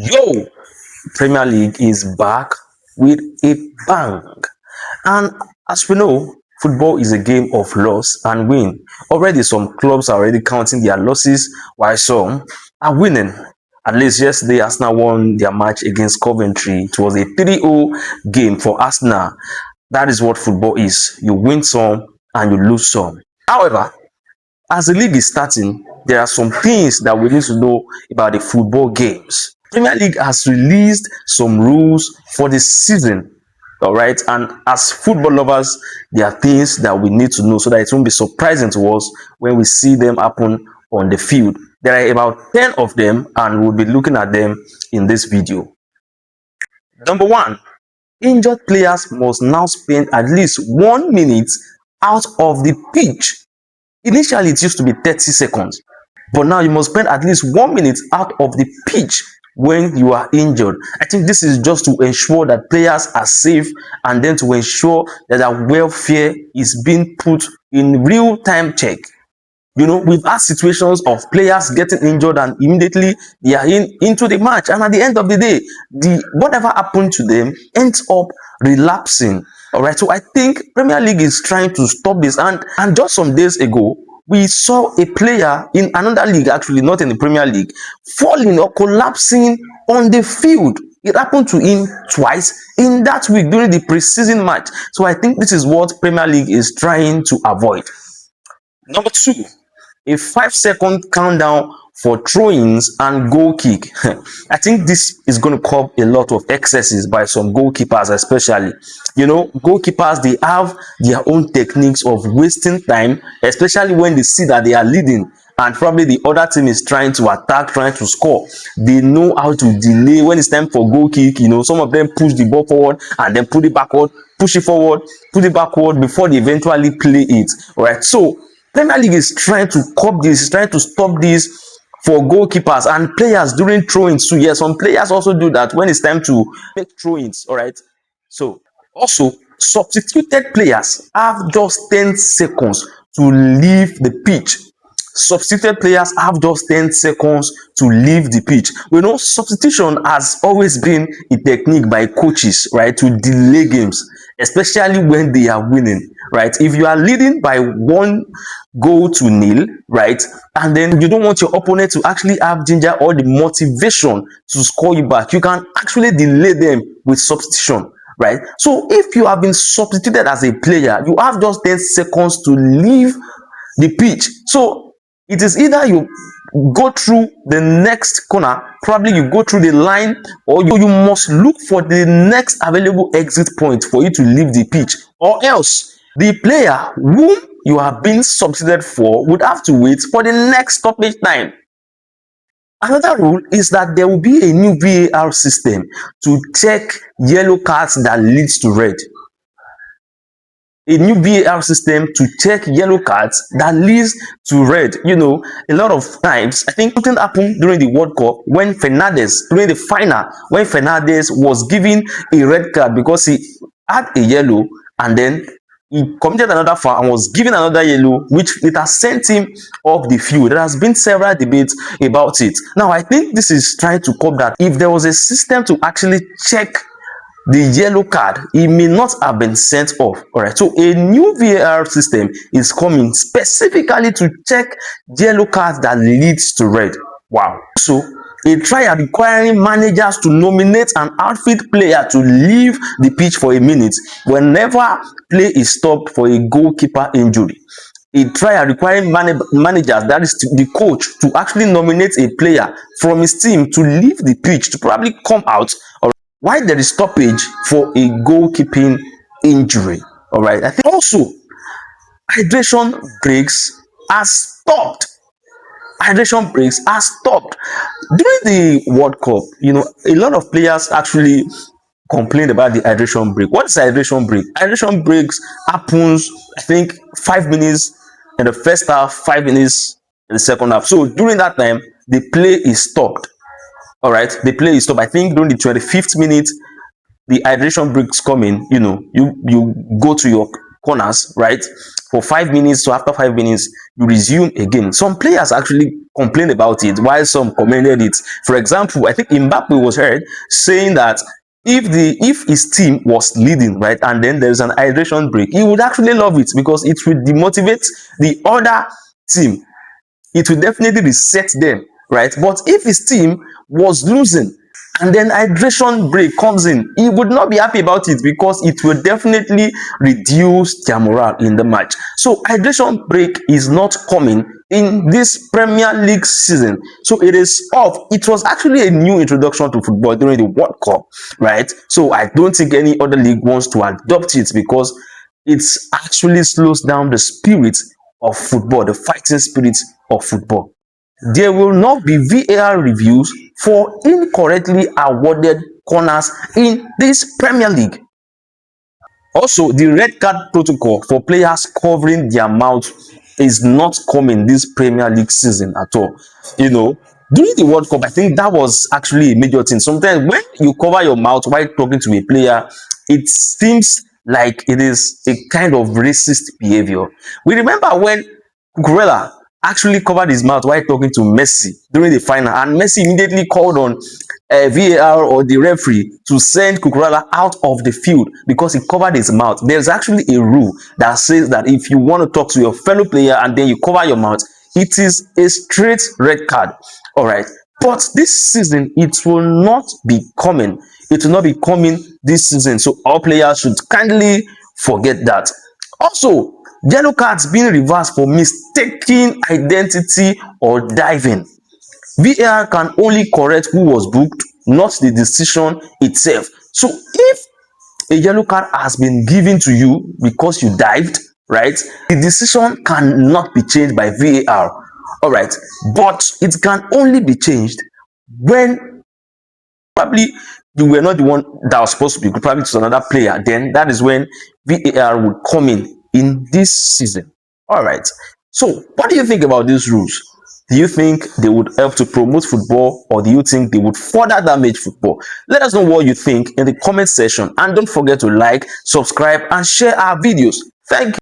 Yo, Premier League is back with a bang. And as we know, football is a game of loss and win. Already, some clubs are already counting their losses, while some are winning. At least yesterday, Arsenal won their match against Coventry. It was a 3-0 game for Arsenal. That is what football is. You win some and you lose some. However, as the league is starting, there are some things that we need to know about the football games. Premier League has released some rules for the season. All right, and as football lovers, there are things that we need to know so that it won't be surprising to us when we see them happen on the field. There are about 10 of them, and we'll be looking at them in this video. Number one, injured players must now spend at least 1 minute out of the pitch. Initially, it used to be 30 seconds, but now you must spend at least 1 minute out of the pitch when you are injured. I think this is just to ensure that players are safe and then to ensure that their welfare is being put in real-time check. You know, we've had situations of players getting injured and immediately they are into the match, and at the end of the day, the whatever happened to them ends up relapsing. All right, so I think Premier League is trying to stop this, and just some days ago we saw a player in another league, actually not in the Premier League, falling or collapsing on the field. It happened to him twice in that week during the preseason match. So I think this is what Premier League is trying to avoid. Number two, a 5-second countdown for throw-ins and goal kick. I think this is going to curb a lot of excesses by some goalkeepers, especially. You know, goalkeepers, they have their own techniques of wasting time, especially when they see that they are leading and probably the other team is trying to attack, trying to score. They know how to delay when it's time for goal kick. You know, some of them push the ball forward and then put it backward, push it forward, put it backward before they eventually play it. All right, so Premier League is trying to curb this, is trying to stop this for goalkeepers and players during throw-ins too. Yes, some players also do that when it's time to make throw-ins. All right, so also substituted players have just 10 seconds to leave the pitch. Substituted players have just 10 seconds to leave the pitch. We know substitution has always been a technique by coaches, right, to delay games, especially when they are winning, right? If you are leading by 1-0, right, and then you don't want your opponent to actually have ginger or the motivation to score you back, you can actually delay them with substitution, right? So if you have been substituted as a player, you have just 10 seconds to leave the pitch. So it is either you go through the next corner, probably you go through the line, or you must look for the next available exit point for you to leave the pitch, or else the player whom you are being substituted for would have to wait for the next stoppage time. Another rule is that there will be a new VAR system to check yellow cards that leads to red. A new VAR system to check yellow cards that leads to red. You know, a lot of times, I think something happened during the World Cup when during the final, when Fernandes was given a red card because he had a yellow and then he committed another foul and was given another yellow, which later sent him off the field. There has been several debates about it. Now, I think this is trying to curb that. If there was a system to actually check the yellow card, it may not have been sent off. All right, so a new VAR system is coming specifically to check yellow cards that leads to red. Wow. So a trial requiring managers to nominate an outfield player to leave the pitch for a minute whenever play is stopped for a goalkeeper injury. A trial requiring managers, that is the coach, to actually nominate a player from his team to leave the pitch, to probably come out, or why there is stoppage for a goalkeeping injury. All right, I think also hydration breaks are stopped. Hydration breaks are stopped during the World Cup. You know, a lot of players actually complained about the hydration break. What is hydration break? Hydration breaks happens, I think, 5 minutes in the first half, 5 minutes in the second half. So during that time, the play is stopped. All right, the play is stopped. I think during the 25th minute, the hydration breaks coming. You know, you go to your corners, right, for 5 minutes. So after 5 minutes, you resume again. Some players actually complained about it, while some commended it. For example, I think Mbappe was heard saying that if his team was leading, right, and then there's an hydration break, he would actually love it because it would demotivate the other team. It will definitely reset them, right? But if his team was losing and then hydration break comes in, he would not be happy about it because it will definitely reduce their morale in the match. So hydration break is not coming in this Premier League season. So it is off. It was actually a new introduction to football during the World Cup, right? So I don't think any other league wants to adopt it because it actually slows down the spirit of football, the fighting spirit of football. There will not be VAR reviews for incorrectly awarded corners in this Premier League. Also, the red card protocol for players covering their mouth is not coming this Premier League season at all. You know, during the World Cup, I think that was actually a major thing. Sometimes when you cover your mouth while talking to a player, it seems like it is a kind of racist behavior. We remember when Cucurella actually covered his mouth while talking to Messi during the final, and Messi immediately called on VAR or the referee to send Cucurella out of the field because he covered his mouth. There's actually a rule that says that if you want to talk to your fellow player and then you cover your mouth, it is a straight red card. All right. But this season, it will not be coming. It will not be coming this season. So all players should kindly forget that. Also, yellow cards being reversed for mistaking identity or diving. VAR can only correct who was booked, not the decision itself. So if a yellow card has been given to you because you dived, right, the decision cannot be changed by VAR. All right, but it can only be changed when probably you were not the one that was supposed to be good, probably to another player. Then that is when VAR would come in this season. All right. So what do you think about these rules? Do you think they would help to promote football, or do you think they would further damage football? Let us know what you think in the comment section, and don't forget to like, subscribe, and share our videos. Thank you.